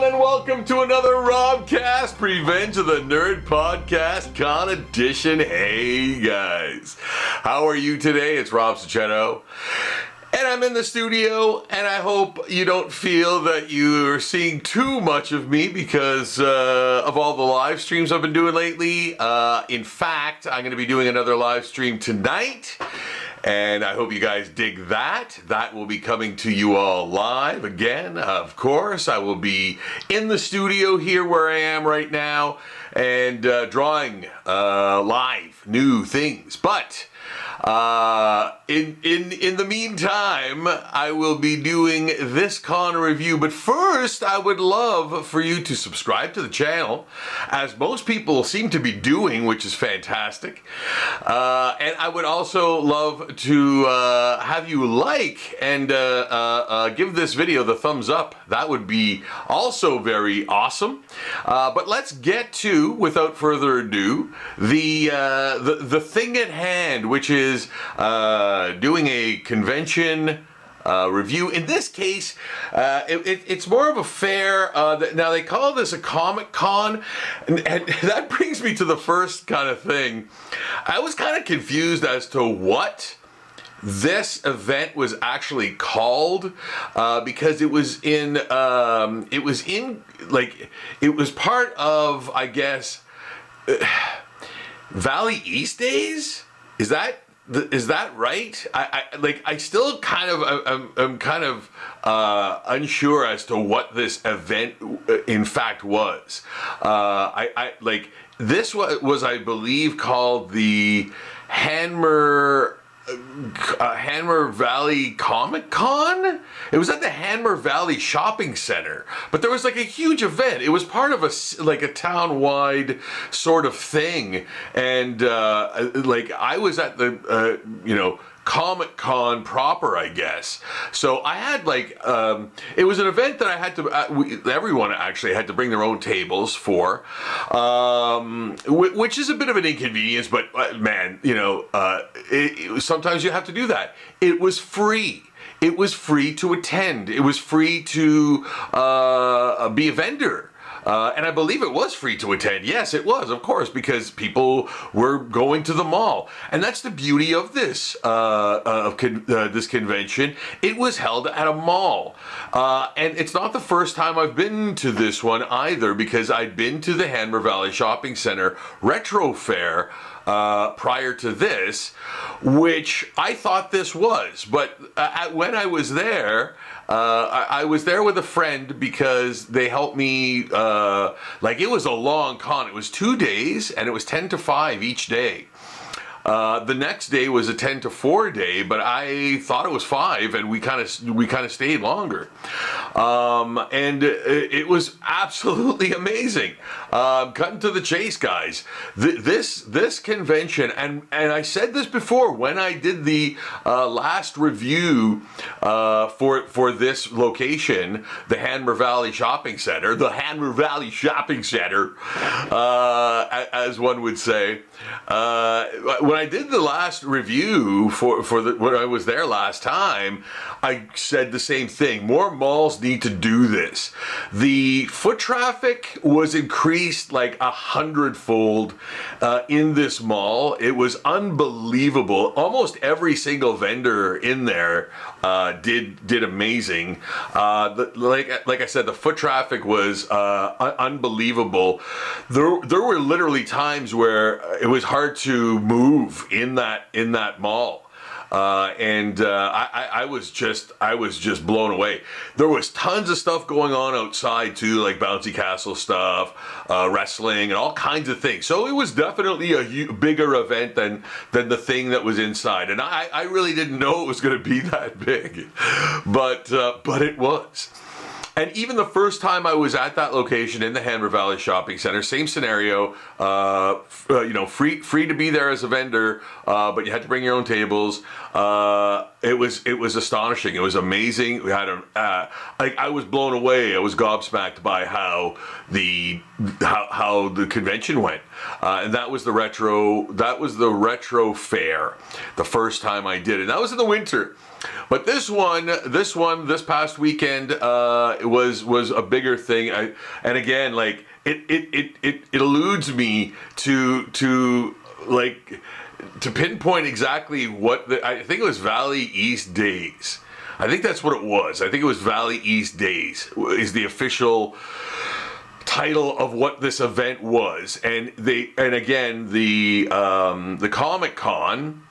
and welcome to another Robcast, Revenge of the Nerd Podcast Con Edition. Hey guys, how are you today? It's Rob Sacchetto, and I'm in the studio, and I hope you don't feel that you're seeing too much of me because of all the live streams I've been doing lately. In fact, I'm going to be doing another live stream tonight, and I hope you guys dig that. That will be coming to you all live again. Of course, I will be in the studio here where I am right now and drawing live new things. But in the meantime, I will be doing this con review. But first, I would love for you to subscribe to the channel, as most people seem to be doing, which is fantastic. And I would also love to have you like and give this video the thumbs up. That would be also very awesome. But let's get to, without further ado, the thing at hand, which is doing a convention review. In this case, it's more of a fair. Now they call this a Comic Con, and that brings me to the first kind of thing. I was kind of confused as to what this event was actually called, because it was part of, I guess, Valley East Days. Is that right? I still kind of I'm kind of unsure as to what this event in fact was. This was I believe called the Hanmer Valley Comic Con. It was at the Hanmer Valley Shopping Centre, but there was like a huge event. It was part of a town-wide sort of thing, and I was at the Comic Con proper, I guess. So I had it was an event that I had to, everyone actually had to bring their own tables for, which is a bit of an inconvenience, but man, sometimes you have to do that. It was free. It was free to attend. It was free to be a vendor. And I believe it was free to attend. Yes, it was, of course, because people were going to the mall. And that's the beauty of this this convention. It was held at a mall. And it's not the first time I've been to this one either, because I'd been to the Hanmer Valley Shopping Centre Retro Fair prior to this, which I thought this was. But when I was there, I was there with a friend because they helped me, it was a long con. It was 2 days, and it was 10 to 5 each day. The next day was a 10 to 4 day, but I thought it was 5, and we kind of stayed longer. And it was absolutely amazing. Cutting to the chase, guys. This convention, and I said this before when I did the last review for this location, the Hanmer Valley Shopping Centre, as one would say. When I did the last review when I was there last time, I said the same thing. More malls need to do this. The foot traffic was increased like 100-fold in this mall. It was unbelievable. Almost every single vendor in there did amazing. Like I said, the foot traffic was unbelievable. There were literally times where it was hard to move in that mall. I was just blown away. There was tons of stuff going on outside too, like bouncy castle stuff, wrestling, and all kinds of things. So it was definitely a bigger event than the thing that was inside. And I really didn't know it was going to be that big, but it was. And even the first time I was at that location in the Hanmer Valley Shopping Centre, same scenario, free to be there as a vendor, but you had to bring your own tables. It was astonishing. It was amazing. We had I was blown away. I was gobsmacked by how the convention went. And that was the retro fair, the first time I did it. And that was in the winter. But this past weekend was a bigger thing. And again, like it eludes me to pinpoint exactly what I think it was Valley East Days. I think that's what it was. I think it was Valley East Days is the official title of what this event was. And again the Comic Con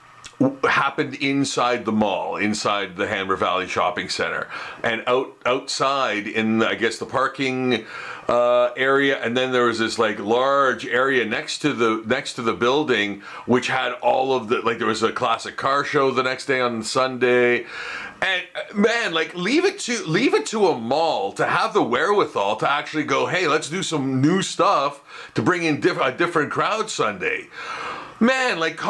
happened inside the mall, inside the Hanmer Valley Shopping Centre, and outside in I guess the parking area, and then there was this like large area next to the building which had all of the, like there was a classic car show the next day on Sunday. And man, like leave it to a mall to have the wherewithal to actually go, hey, let's do some new stuff to bring in a different crowd Sunday. Man, like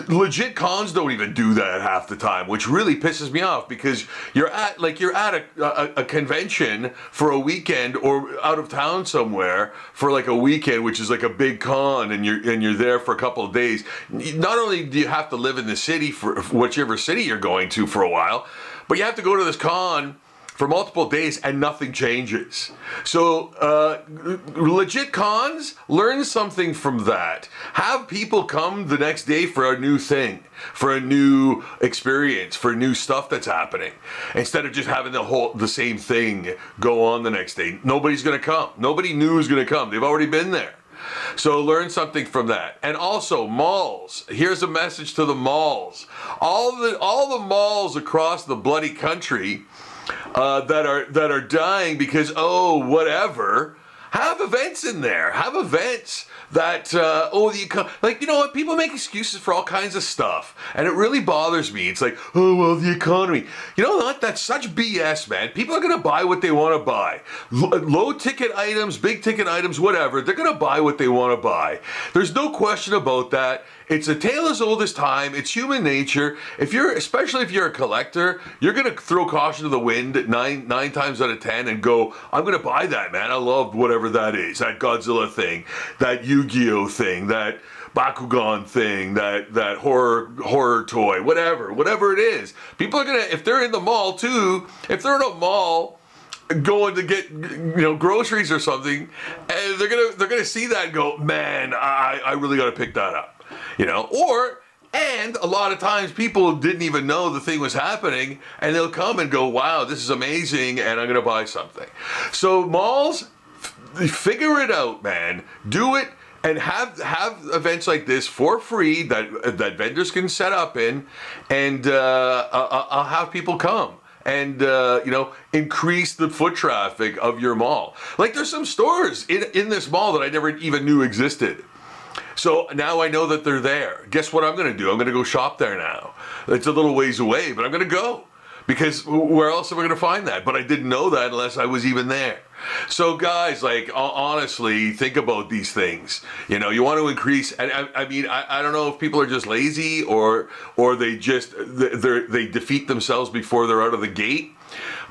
legit cons don't even do that half the time, which really pisses me off, because you're at a convention for a weekend or out of town somewhere for like a weekend, which is like a big con, and you're there for a couple of days. Not only do you have to live in the city for whichever city you're going to for a while, but you have to go to this con for multiple days and nothing changes. So legit cons, learn something from that. Have people come the next day for a new thing, for a new experience, for new stuff that's happening, instead of just having the same thing go on the next day. Nobody's gonna come. Nobody new is gonna come. They've already been there. So learn something from that. And also malls. Here's a message to the malls. All the malls across the bloody country that are dying because whatever. Have events in there. Have events that you know what? People make excuses for all kinds of stuff, and it really bothers me. It's like, oh well, the economy. You know what? That's such BS, man. People are gonna buy what they want to buy. Low ticket items, big ticket items, whatever. They're gonna buy what they want to buy. There's no question about that. It's a tale as old as time. It's human nature. Especially if you're a collector, you're gonna throw caution to the wind at nine times out of 10 and go, I'm gonna buy that, man. I love whatever that is. That Godzilla thing, that Yu-Gi-Oh thing, that Bakugan thing, that horror toy, whatever it is. People are gonna, if they're in the mall too, if they're in a mall going to get groceries or something, and they're gonna see that and go, man, I really gotta pick that up. And a lot of times people didn't even know the thing was happening, and they'll come and go, wow, this is amazing, and I'm gonna buy something. So malls, figure it out, man. Do it, and have events like this for free that vendors can set up in, and I'll have people come and increase the foot traffic of your mall. Like there's some stores in this mall that I never even knew existed. So now I know that they're there. Guess what I'm going to do? I'm going to go shop there now. It's a little ways away, but I'm going to go. Because where else am I going to find that? But I didn't know that unless I was even there. So guys, like honestly, think about these things. You want to increase, and I mean, I don't know if people are just lazy or they just they defeat themselves before they're out of the gate.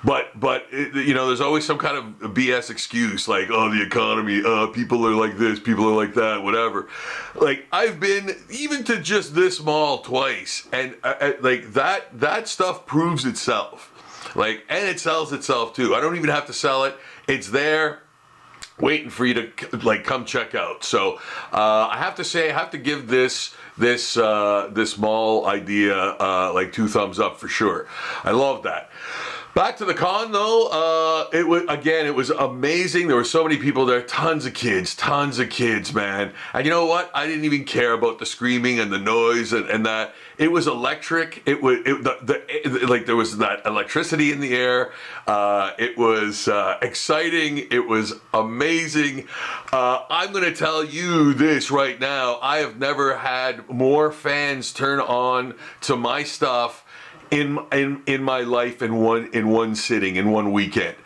But there's always some kind of BS excuse, like, oh, the economy, people are like this, people are like that, whatever. Like, I've been even to just this mall twice, and like that stuff proves itself. Like, and it sells itself too. I don't even have to sell it. It's there, waiting for you to like come check out. So I have to say, I have to give this mall idea like 2 thumbs up for sure. I love that. Back to the con though, it was amazing. There were so many people there, tons of kids, man. And you know what? I didn't even care about the screaming and the noise and that. It was electric. Like there was that electricity in the air. It was exciting. It was amazing. I'm gonna tell you this right now. I have never had more fans turn on to my stuff in my life in one sitting, in one weekend.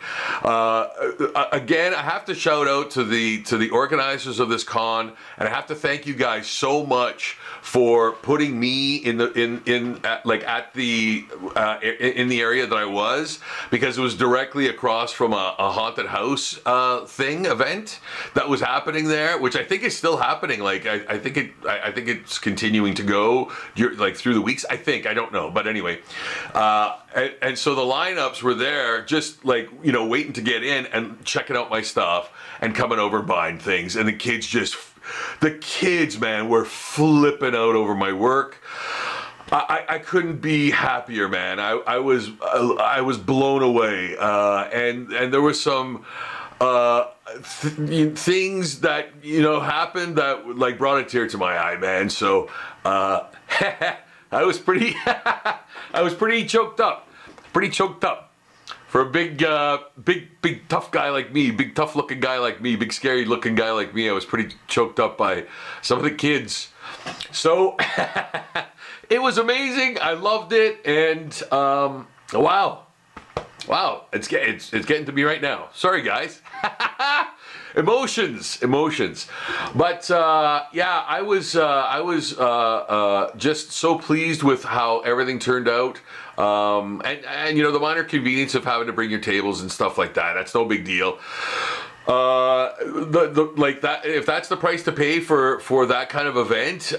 Again, I have to shout out to the organizers of this con, and I have to thank you guys so much for putting me in the area that I was, because it was directly across from a haunted house event that was happening there, which I think is still happening. Like I think it's continuing to go like through the weeks. I don't know, but anyway. And so the lineups were there, just like, you know, waiting to get in and checking out my stuff and coming over and buying things. And the kids, man, were flipping out over my work. I couldn't be happier, man. I was blown away, and there was some things that, you know, happened that like brought a tear to my eye, man. So I was pretty choked up, for a big tough guy like me, big tough looking guy like me, big scary looking guy like me. I was pretty choked up by some of the kids. So it was amazing. I loved it, and wow, it's getting to me right now. Sorry, guys. Emotions. But yeah, I was just so pleased with how everything turned out. And you know, the minor convenience of having to bring your tables and stuff like that, that's no big deal. Like that, if that's the price to pay for that kind of event,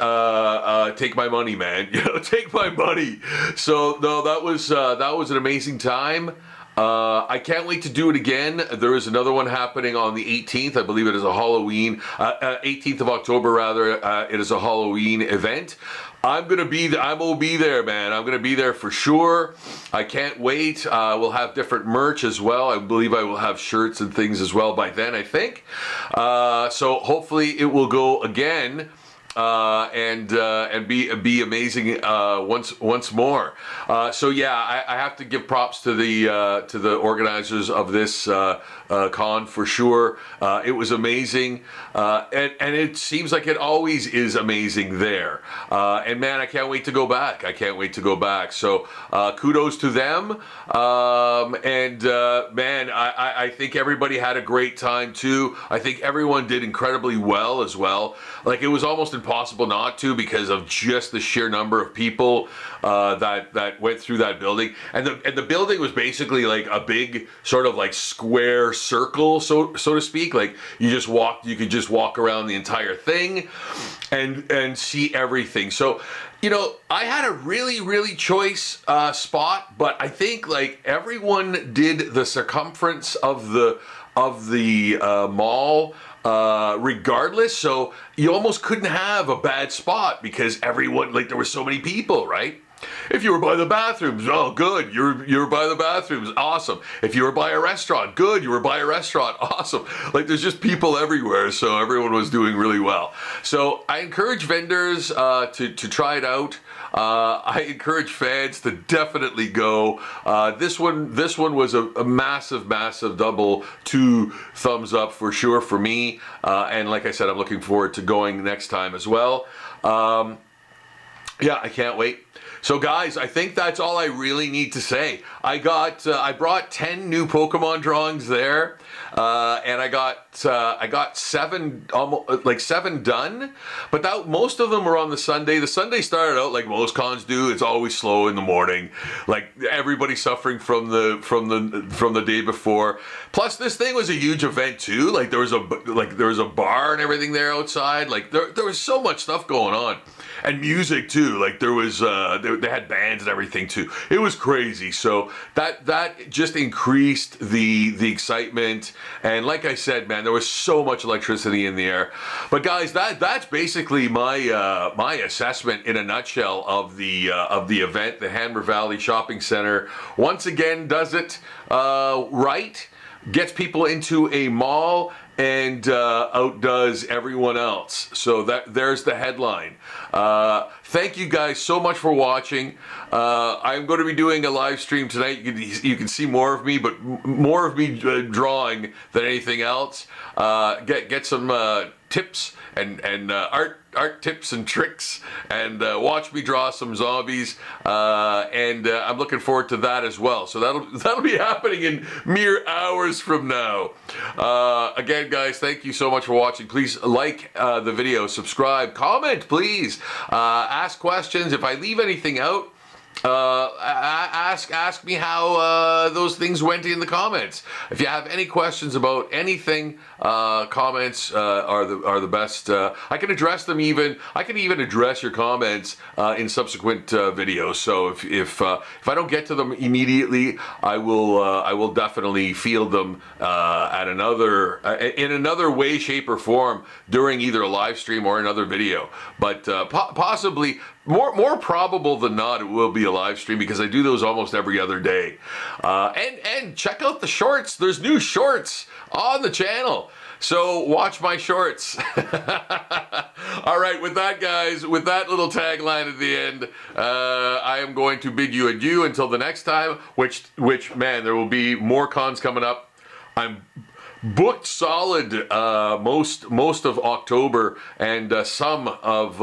take my money, man. You know, take my money. So no, that was an amazing time. I can't wait to do it again. There is another one happening on the 18th. I believe it is a Halloween, 18th of October rather. It is a Halloween event. I will be there, man. I'm gonna be there for sure. I can't wait. We'll have different merch as well. I believe I will have shirts and things as well by then, I think. So hopefully it will go again. And be amazing once more. So yeah, I have to give props to the organizers of this con for sure. It was amazing, and it seems like it always is amazing there. And man, I can't wait to go back. So kudos to them. And man, I think everybody had a great time too. I think everyone did incredibly well as well. Like, it was almost impossible not to, because of just the sheer number of people that went through that building. And the building was basically like a big sort of like square circle, so to speak. Like, you could just walk around the entire thing and see everything. So, you know, I had a really choice spot, but I think like everyone did the circumference of the mall regardless, so you almost couldn't have a bad spot because everyone, like, there were so many people, right? If you were by the bathrooms, oh good, you're by the bathrooms, awesome. If you were by a restaurant, good, you were by a restaurant, awesome. Like, there's just people everywhere, so everyone was doing really well. So I encourage vendors to try it out. I encourage fans to definitely go. This one was a massive double 2 thumbs up for sure for me. And like I said, I'm looking forward to going next time as well. Yeah, I can't wait. So guys, I think that's all I really need to say. I brought 10 new Pokemon drawings there, and I got 7, almost like 7 done. But most of them were on the Sunday. The Sunday started out like most cons do. It's always slow in the morning. Like, everybody's suffering from the day before. Plus, this thing was a huge event too. Like, there was a bar and everything there outside. Like, there was so much stuff going on. And music too, like there was, they had bands and everything too. It was crazy. So that just increased the excitement. And like I said, man, there was so much electricity in the air. But guys, that's basically my my assessment in a nutshell of the event. The Hanmer Valley Shopping Centre once again does it right. Gets people into a mall and outdoes everyone else. So there's the headline. Thank you guys so much for watching. I'm going to be doing a live stream tonight. You can see more of me, but more of me drawing than anything else. Get some tips and art tips and tricks, and watch me draw some zombies, and I'm looking forward to that as well. So that'll be happening in mere hours from now. Again, guys, thank you so much for watching. Please like the video, subscribe, comment, please, ask questions. If I leave anything out, ask me how those things went in the comments. If you have any questions about anything, comments are the best. I can address them even. I can even address your comments in subsequent videos. So if I don't get to them immediately, I will definitely field them at in another way, shape, or form during either a live stream or another video. But possibly. More probable than not, it will be a live stream because I do those almost every other day. And check out the shorts. There's new shorts on the channel. So watch my shorts. All right, with that, guys, with that little tagline at the end, I am going to bid you adieu until the next time, which man, there will be more cons coming up. I'm booked solid most of October and some of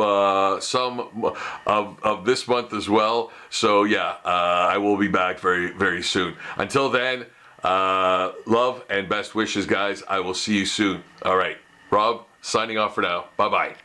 this month as well. So yeah, I will be back very soon. Until then, love and best wishes, guys. I will see you soon. All right, Rob signing off for now. Bye bye.